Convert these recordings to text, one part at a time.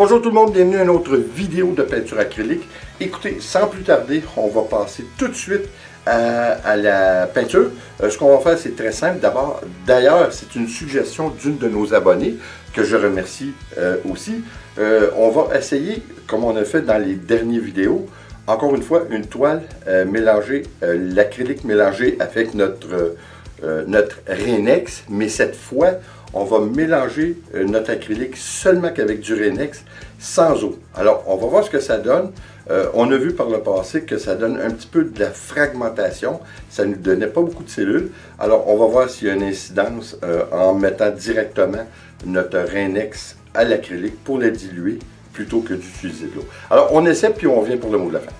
Bonjour tout le monde, bienvenue à une autre vidéo de peinture acrylique. Écoutez, sans plus tarder, on va passer tout de suite à la peinture. Ce qu'on va faire, c'est très simple. D'ailleurs, c'est une suggestion d'une de nos abonnés, que je remercie aussi. On va essayer, comme on a fait dans les dernières vidéos, encore une fois, une toile mélangée, l'acrylique mélangé avec notre Rhénex, mais cette fois, on va mélanger notre acrylique seulement qu'avec du Rhénex, sans eau. Alors, on va voir ce que ça donne. On a vu par le passé que ça donne un petit peu de la fragmentation. Ça ne nous donnait pas beaucoup de cellules. Alors, on va voir s'il y a une incidence en mettant directement notre Rhénex à l'acrylique pour le diluer plutôt que d'utiliser de l'eau. Alors, on essaie puis on revient pour le mot de la fin.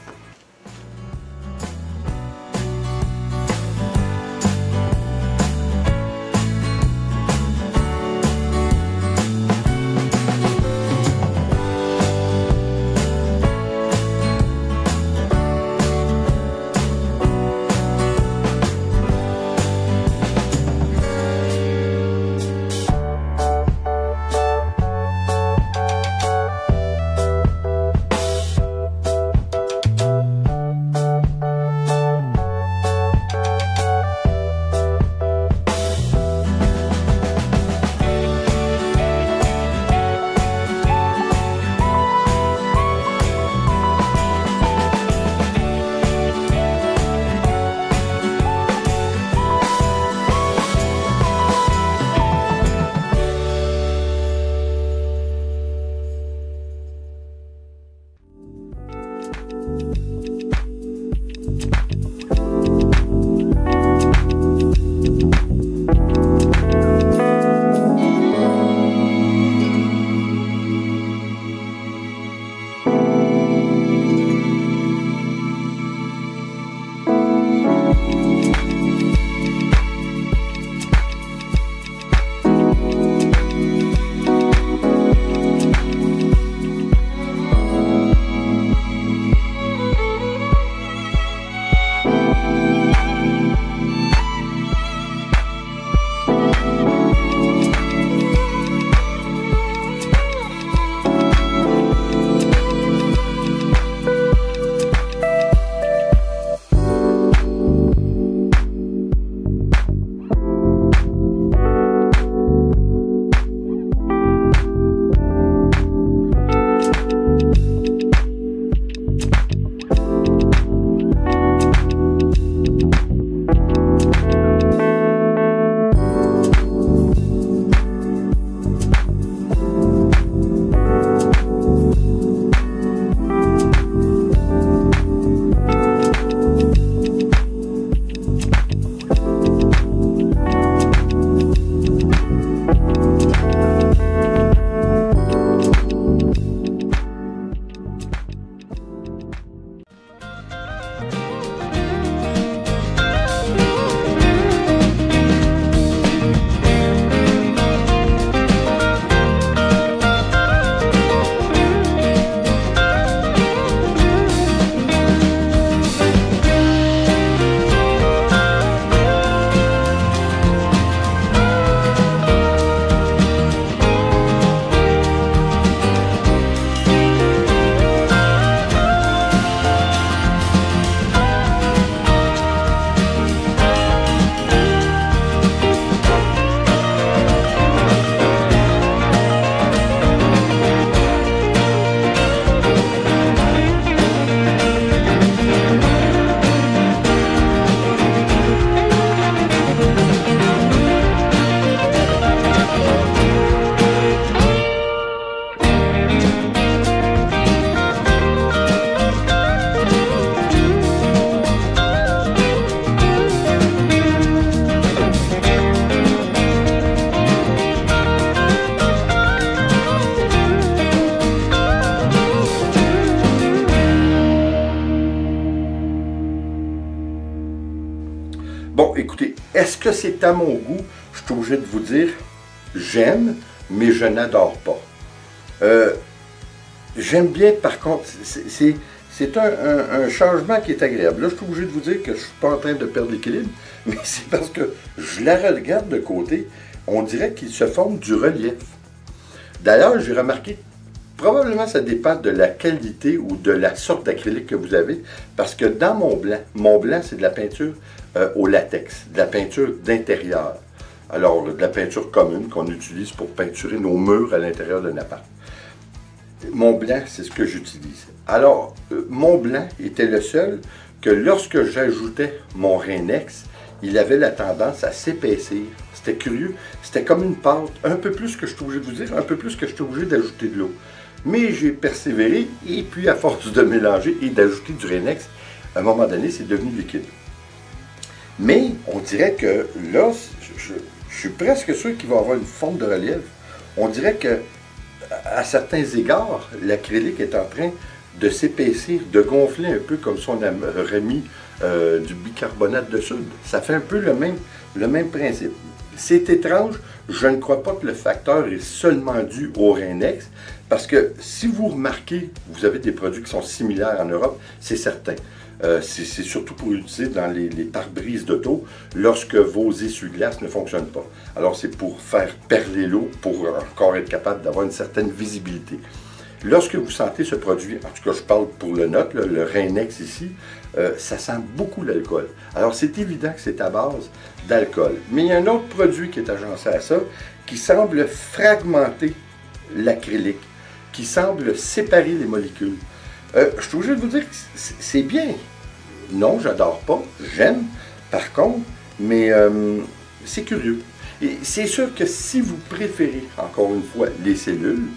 Bon, écoutez, est-ce que c'est à mon goût? Je suis obligé de vous dire, j'aime, mais je n'adore pas. J'aime bien, par contre, c'est un changement qui est agréable. Là, je suis obligé de vous dire que je ne suis pas en train de perdre l'équilibre, mais c'est parce que je la regarde de côté, on dirait qu'il se forme du relief. D'ailleurs, j'ai remarqué Probablement, ça dépend de la qualité ou de la sorte d'acrylique que vous avez, parce que dans mon blanc, c'est de la peinture au latex, de la peinture d'intérieur. Alors, de la peinture commune qu'on utilise pour peinturer nos murs à l'intérieur d'un appart. Mon blanc, c'est ce que j'utilise. Alors, mon blanc était le seul que lorsque j'ajoutais mon Reinex, il avait la tendance à s'épaissir. C'était curieux. C'était comme une pâte, un peu plus que je suis obligé de vous dire, un peu plus que je suis obligé d'ajouter de l'eau. Mais j'ai persévéré, et puis à force de mélanger et d'ajouter du Reinex, à un moment donné, c'est devenu liquide. Mais on dirait que là, je suis presque sûr qu'il va y avoir une forme de relief. On dirait que, à certains égards, l'acrylique est en train de s'épaissir, de gonfler un peu comme si on aurait mis du bicarbonate de soude. Ça fait un peu le même principe. C'est étrange, je ne crois pas que le facteur est seulement dû au Reinex, parce que si vous remarquez, vous avez des produits qui sont similaires en Europe, c'est certain. C'est surtout pour utiliser dans les pare-brises d'auto lorsque vos essuie-glaces ne fonctionnent pas. Alors c'est pour faire perler l'eau, pour encore être capable d'avoir une certaine visibilité. Lorsque vous sentez ce produit, en tout cas je parle pour le nôtre, le Reinex ici, ça sent beaucoup l'alcool. Alors c'est évident que c'est à base d'alcool. Mais il y a un autre produit qui est agencé à ça, qui semble fragmenter l'acrylique, qui semble séparer les molécules. Je suis obligé de vous dire que c'est bien. Non, j'adore pas, j'aime, par contre, mais c'est curieux. Et c'est sûr que si vous préférez, encore une fois, les cellules,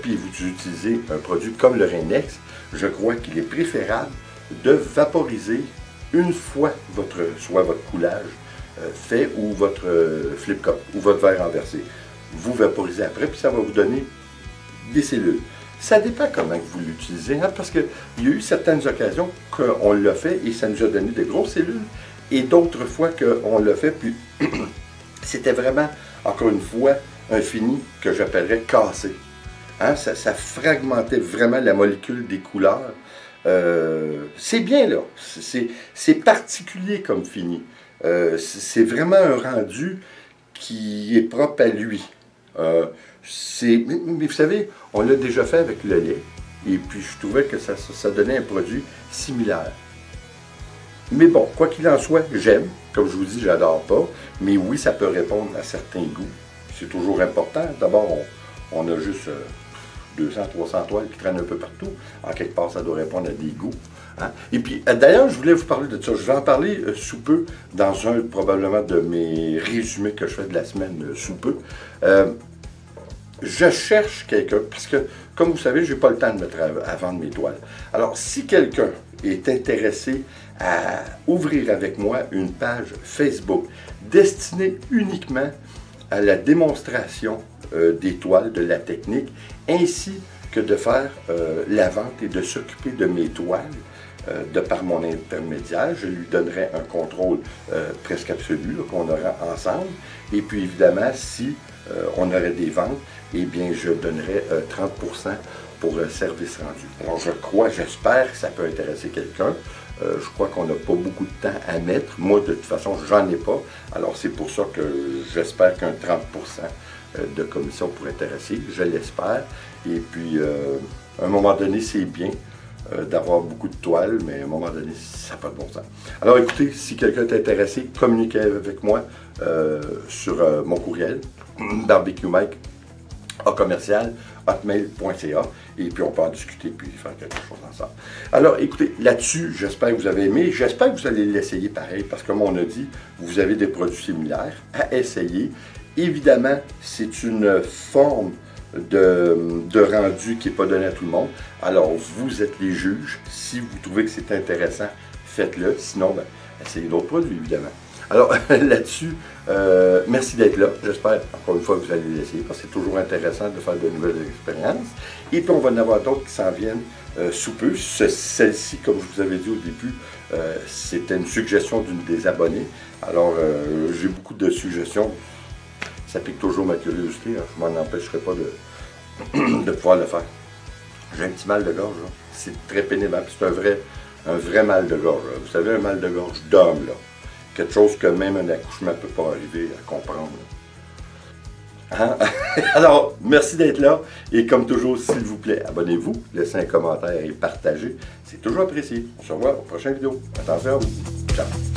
puis vous utilisez un produit comme le Reinex, je crois qu'il est préférable de vaporiser une fois soit votre coulage fait ou votre flip cup ou votre verre renversé. Vous vaporisez après, puis ça va vous donner des cellules. Ça dépend comment vous l'utilisez, hein, parce qu'il y a eu certaines occasions qu'on l'a fait et ça nous a donné des grosses cellules, et d'autres fois qu'on l'a fait, puis c'était vraiment, encore une fois, un fini que j'appellerais cassé. Hein, ça fragmentait vraiment la molécule des couleurs. C'est bien là, c'est particulier comme fini. C'est vraiment un rendu qui est propre à lui. Mais vous savez, on l'a déjà fait avec le lait, et puis je trouvais que ça donnait un produit similaire. Mais bon, quoi qu'il en soit, j'aime. Comme je vous dis, j'adore pas, mais oui, ça peut répondre à certains goûts. C'est toujours important. D'abord, on a juste 200, 300 toiles qui traînent un peu partout. En quelque part, ça doit répondre à des goûts. Hein? Et puis, d'ailleurs, je voulais vous parler de ça. Je vais en parler sous peu dans probablement de mes résumés que je fais de la semaine sous peu. Je cherche quelqu'un, parce que, comme vous savez, je n'ai pas le temps de mettre à vendre mes toiles. Alors, si quelqu'un est intéressé à ouvrir avec moi une page Facebook destinée uniquement à la démonstration des toiles, de la technique, ainsi que de faire la vente et de s'occuper de mes toiles, de par mon intermédiaire, je lui donnerai un contrôle presque absolu qu'on aura ensemble. Et puis évidemment, si on aurait des ventes, eh bien je donnerais 30% pour le service rendu. Alors j'espère que ça peut intéresser quelqu'un. Je crois qu'on n'a pas beaucoup de temps à mettre. Moi, de toute façon, j'en ai pas. Alors c'est pour ça que j'espère qu'un 30% de commission pourrait intéresser. Je l'espère. Et puis, à un moment donné, c'est bien d'avoir beaucoup de toiles, mais à un moment donné, ça n'a pas de bon sens. Alors écoutez, si quelqu'un est intéressé, communiquez avec moi sur mon courriel, barbecuemike@hotmail.ca, et puis on peut en discuter puis faire quelque chose ensemble. Alors écoutez, là-dessus, j'espère que vous avez aimé, j'espère que vous allez l'essayer pareil, parce que comme on a dit, vous avez des produits similaires à essayer. Évidemment, c'est une forme de rendu qui n'est pas donné à tout le monde. Alors, vous êtes les juges. Si vous trouvez que c'est intéressant, faites-le. Sinon, ben, essayez d'autres produits, évidemment. Alors, là-dessus, merci d'être là. J'espère, encore une fois, que vous allez l'essayer, parce que c'est toujours intéressant de faire de nouvelles expériences. Et puis, on va en avoir d'autres qui s'en viennent sous peu. Celle-ci, comme je vous avais dit au début, c'était une suggestion d'une des abonnés. Alors, j'ai beaucoup de suggestions. Ça pique toujours ma curiosité, hein. Je m'en empêcherai pas de pouvoir le faire. J'ai un petit mal de gorge, c'est très pénible, c'est un vrai mal de gorge. Vous savez, un mal de gorge d'homme, là. Quelque chose que même un accouchement ne peut pas arriver à comprendre. Hein? Alors, merci d'être là. Et comme toujours, s'il vous plaît, abonnez-vous, laissez un commentaire et partagez. C'est toujours apprécié. On se revoit aux prochaines vidéos. Attention à vous. Ciao.